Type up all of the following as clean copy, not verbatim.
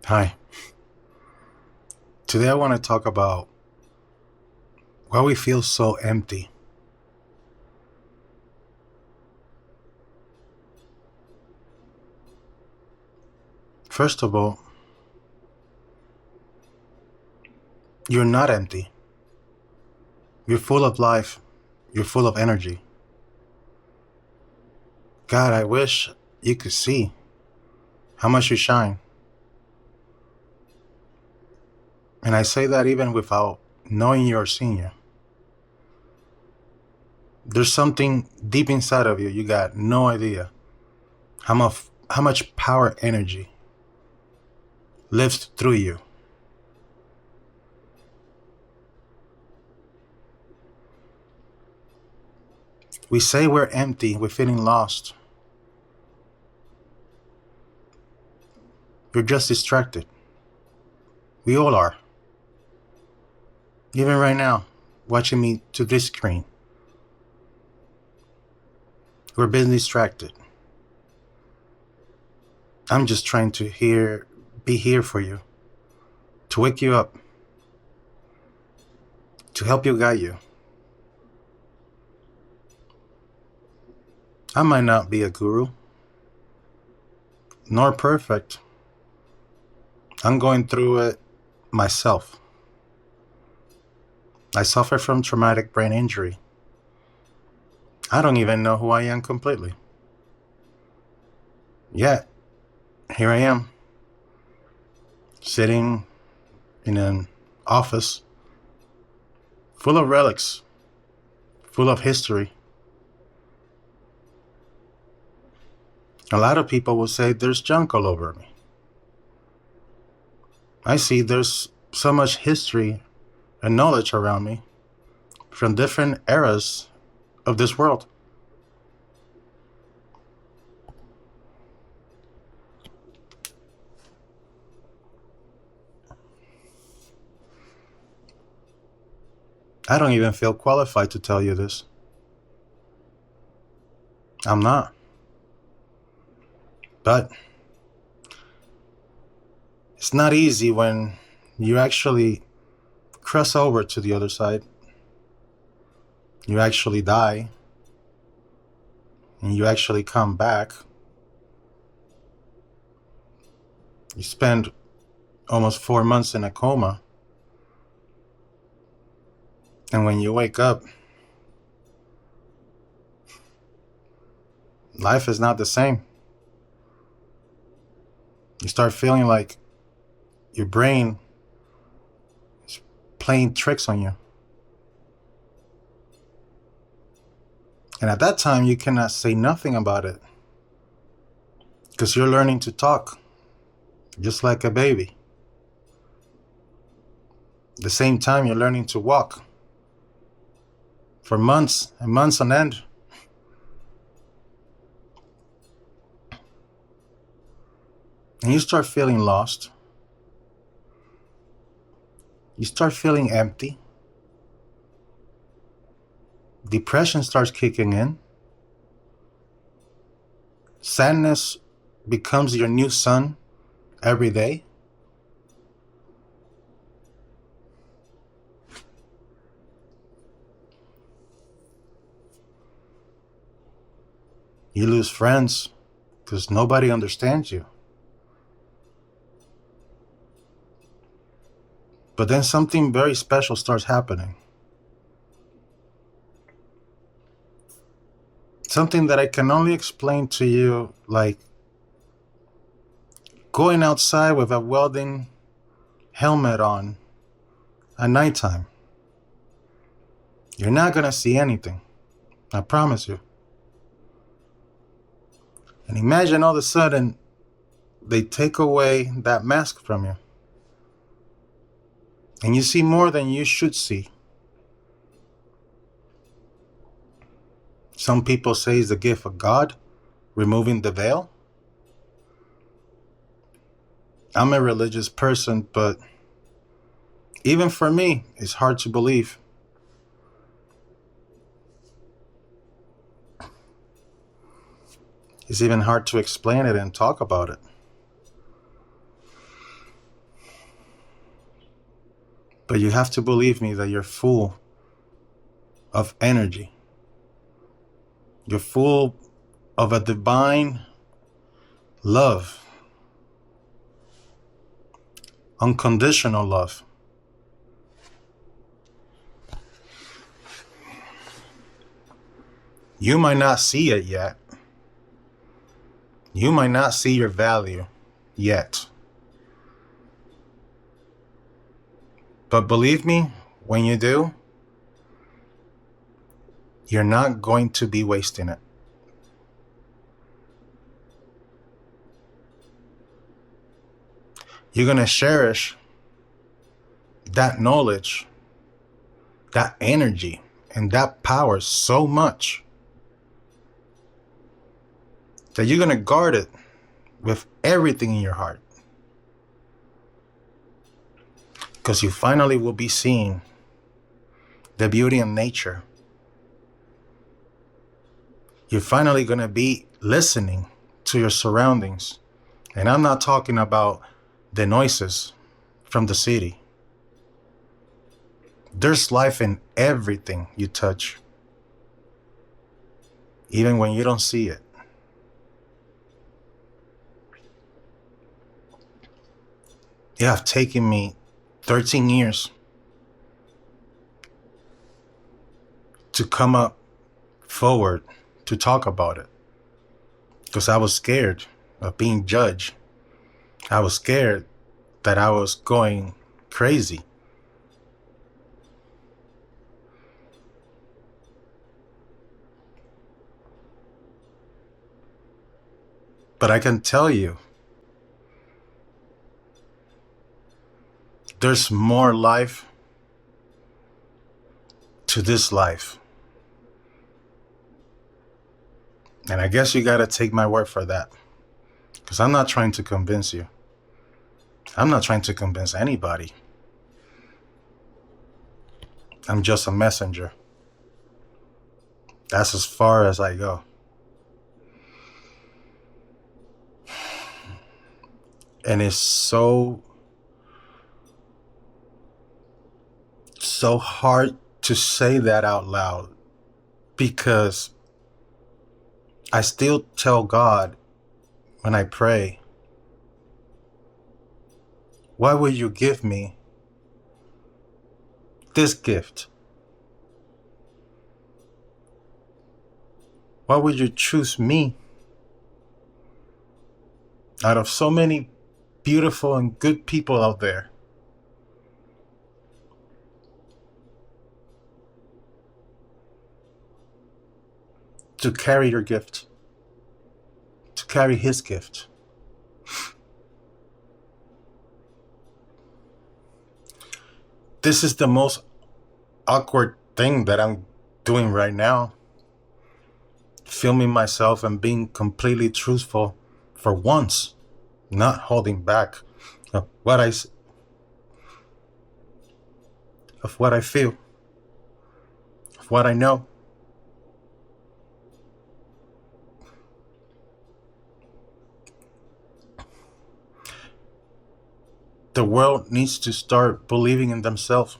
Hi. Today I want to talk about why we feel so empty. First of all, you're not empty. You're full of life. You're full of energy. God, I wish you could see how much you shine. And I say that even without knowing you're seeing you. There's something deep inside of you. You got no idea how much power energy lives through you. We say we're empty, we're feeling lost. You're just distracted. We all are. Even right now, watching me to this screen, we're being distracted. I'm just trying to be here for you, to wake you up, to help you guide you. I might not be a guru, nor perfect. I'm going through it myself. I suffer from traumatic brain injury. I don't even know who I am completely. Yet, here I am, sitting in an office full of relics, full of history. A lot of people will say there's junk all over me. I see there's so much history and knowledge around me from different eras of this world. I don't even feel qualified to tell you this. I'm not. But it's not easy when you actually cross over to the other side. You actually die. And you actually come back. You spend almost 4 months in a coma. And when you wake up, life is not the same. You start feeling like your brain is playing tricks on you. And at that time, you cannot say nothing about it because you're learning to talk just like a baby. At the same time, you're learning to walk for months and months on end. And you start feeling lost. You start feeling empty. Depression starts kicking in. Sadness becomes your new sun every day. You lose friends because nobody understands you. But then something very special starts happening. Something that I can only explain to you like going outside with a welding helmet on at nighttime. You're not going to see anything. I promise you. And imagine all of a sudden they take away that mask from you. And you see more than you should see. Some people say it's the gift of God, removing the veil. I'm a religious person, but even for me, it's hard to believe. It's even hard to explain it and talk about it. But you have to believe me that you're full of energy. You're full of a divine love, unconditional love. You might not see it yet. You might not see your value yet. But believe me, when you do, you're not going to be wasting it. You're going to cherish that knowledge, that energy, and that power so much that you're going to guard it with everything in your heart. Because you finally will be seeing the beauty in nature. You're finally going to be listening to your surroundings. And I'm not talking about the noises from the city. There's life in everything you touch, even when you don't see it. It have taken me 13 years to come up forward to talk about it, because I was scared of being judged. I was scared that I was going crazy. But I can tell you, there's more life to this life. And I guess you gotta take my word for that. Because I'm not trying to convince you. I'm not trying to convince anybody. I'm just a messenger. That's as far as I go. And it's so hard to say that out loud, because I still tell God when I pray, why would you give me this gift? Why would you choose me out of so many beautiful and good people out there? To carry your gift, to carry his gift. This is the most awkward thing that I'm doing right now. Filming myself and being completely truthful for once, not holding back of what I feel, of what I know. The world needs to start believing in themselves.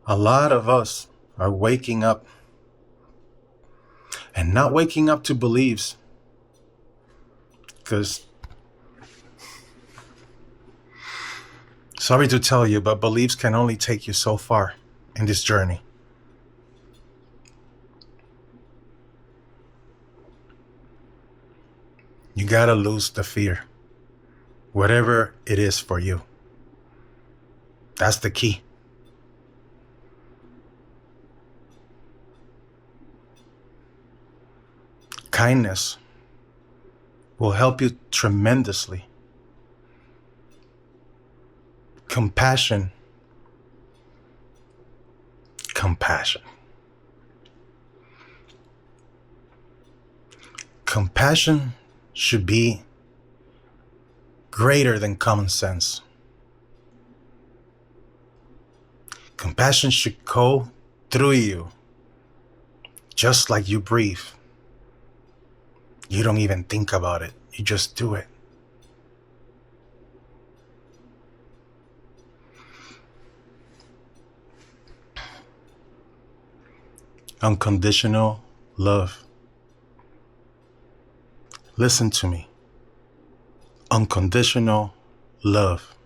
A lot of us are waking up, and not waking up to beliefs, because, sorry to tell you, but beliefs can only take you so far in this journey. You gotta lose the fear, whatever it is for you. That's the key. Kindness will help you tremendously. Compassion. Compassion should be greater than common sense. Compassion should go through you, just like you breathe. You don't even think about it. You just do it. Unconditional love. Listen to me. Unconditional love.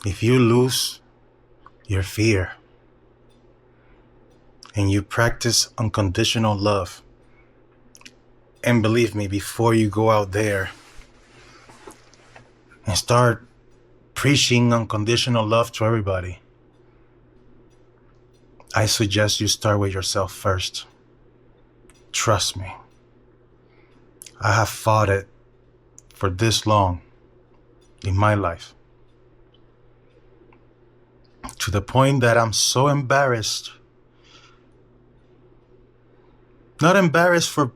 If you lose your fear and you practice unconditional love, and believe me, before you go out there and start preaching unconditional love to everybody, I suggest you start with yourself first. Trust me. I have fought it for this long in my life, to the point that I'm so embarrassed. Not embarrassed for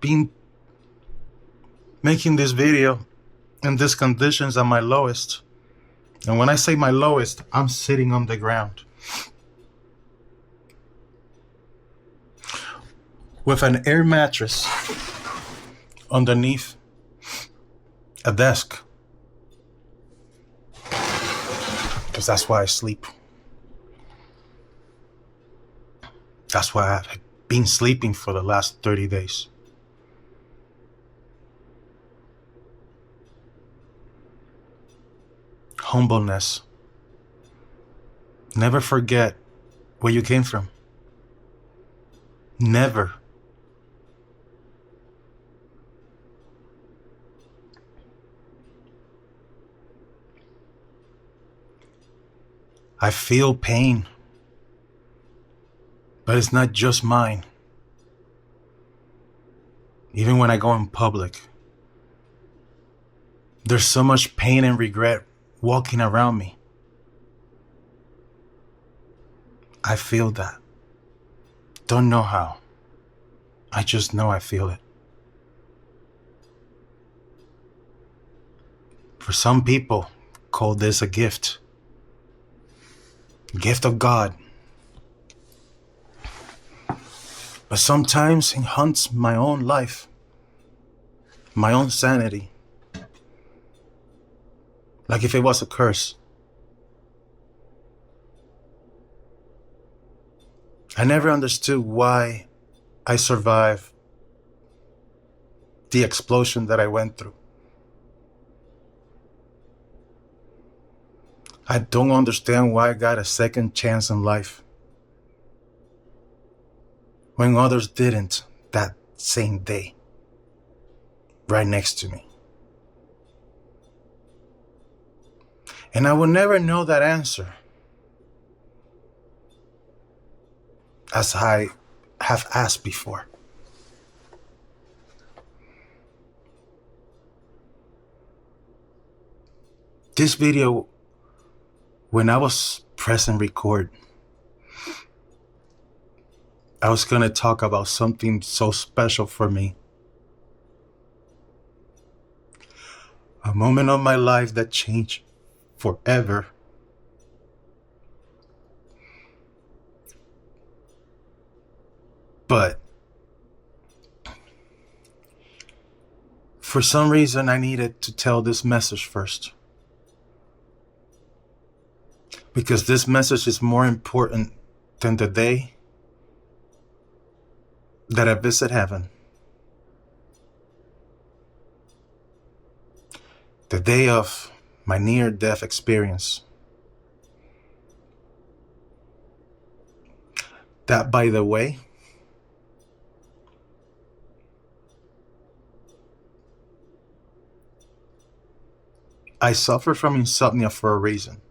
making this video in these conditions at my lowest. And when I say my lowest, I'm sitting on the ground with an air mattress underneath a desk, because that's why I sleep. That's why I've been sleeping for the last 30 days. Humbleness. Never forget where you came from. Never. I feel pain, but it's not just mine. Even when I go in public, there's so much pain and regret walking around me. I feel that. Don't know how. I just know I feel it. For some people, call this a gift. Gift of God. But sometimes it haunts my own life, my own sanity. Like if it was a curse. I never understood why I survived the explosion that I went through. I don't understand why I got a second chance in life when others didn't that same day, right next to me. And I will never know that answer, as I have asked before. This video, when I was pressing record, I was going to talk about something so special for me. A moment of my life that changed forever. But for some reason, I needed to tell this message first. Because this message is more important than the day that I visit heaven. The day of my near-death experience. That, by the way, I suffer from insomnia for a reason.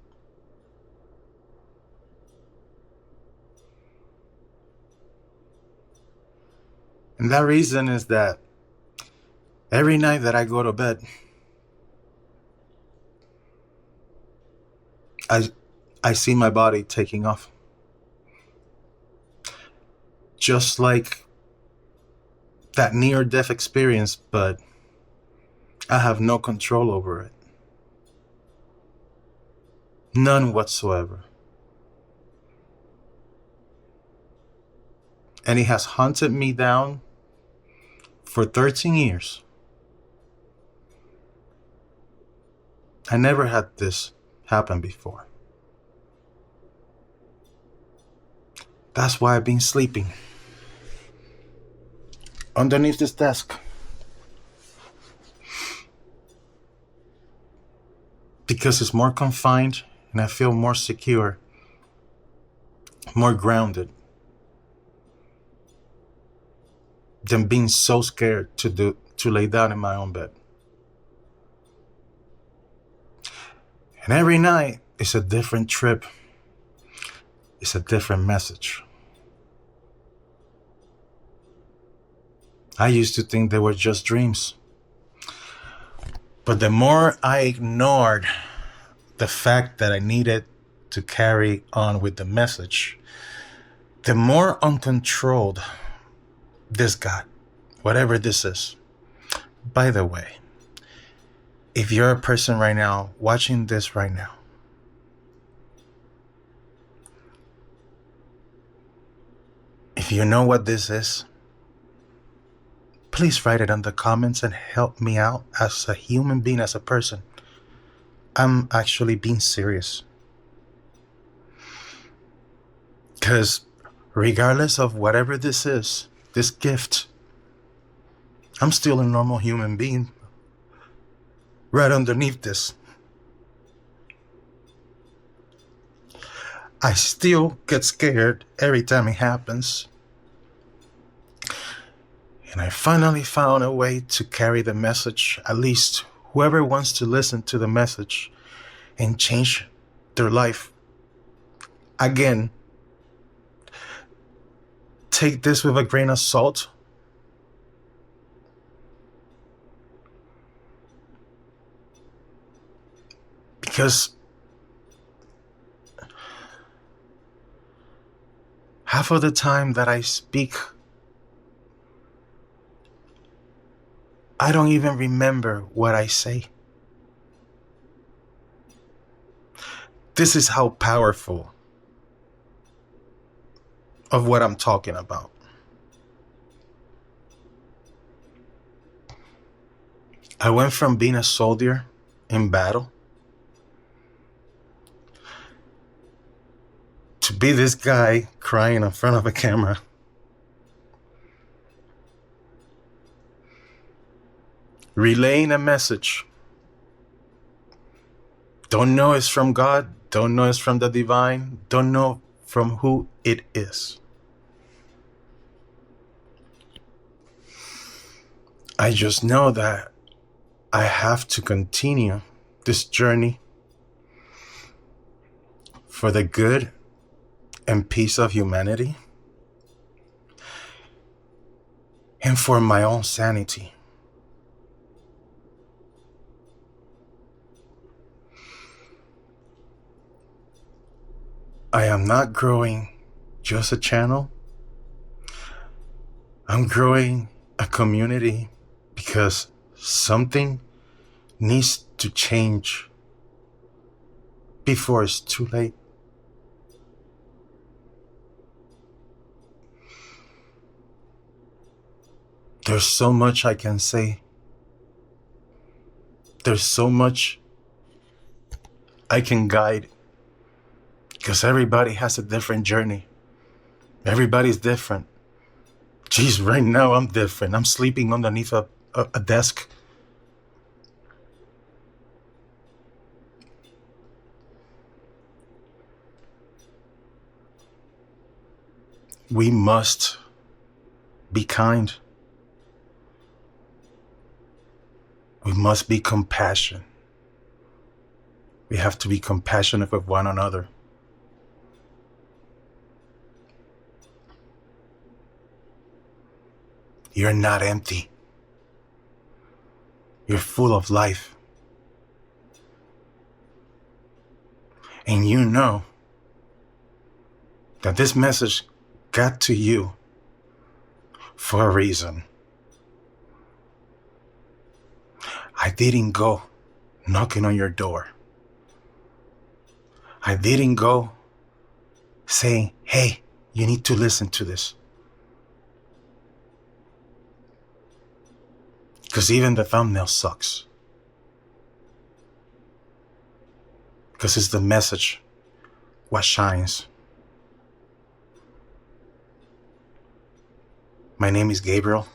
And that reason is that every night that I go to bed, I see my body taking off. Just like that near-death experience, but I have no control over it. None whatsoever. And it has hunted me down for 13 years. I never had this happen before. That's why I've been sleeping underneath this desk. Because it's more confined and I feel more secure, more grounded than being so scared to lay down in my own bed. And every night it's a different trip. It's a different message. I used to think they were just dreams. But the more I ignored the fact that I needed to carry on with the message, the more uncontrolled this got, whatever this is. By the way, if you're a person right now watching this right now, if you know what this is, please write it in the comments and help me out as a human being, as a person. I'm actually being serious. Because regardless of whatever this is, this gift, I'm still a normal human being right underneath this. I still get scared every time it happens. And I finally found a way to carry the message, at least whoever wants to listen to the message and change their life. Again, take this with a grain of salt. Because half of the time that I speak, I don't even remember what I say. This is how powerful of what I'm talking about. I went from being a soldier in battle to be this guy crying in front of a camera. Relaying a message. Don't know it's from God, don't know it's from the divine, don't know from who it is. I just know that I have to continue this journey for the good and peace of humanity and for my own sanity. I am not growing just a channel. I'm growing a community because something needs to change before it's too late. There's so much I can say. There's so much I can guide. Because everybody has a different journey. Everybody's different. Geez, right now I'm different. I'm sleeping underneath a desk. We must be kind. We must be compassionate. We have to be compassionate with one another. You're not empty. You're full of life. And you know that this message got to you for a reason. I didn't go knocking on your door. I didn't go saying, hey, you need to listen to this. Because even the thumbnail sucks. Because it's the message what shines. My name is Gabriel.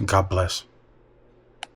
God bless.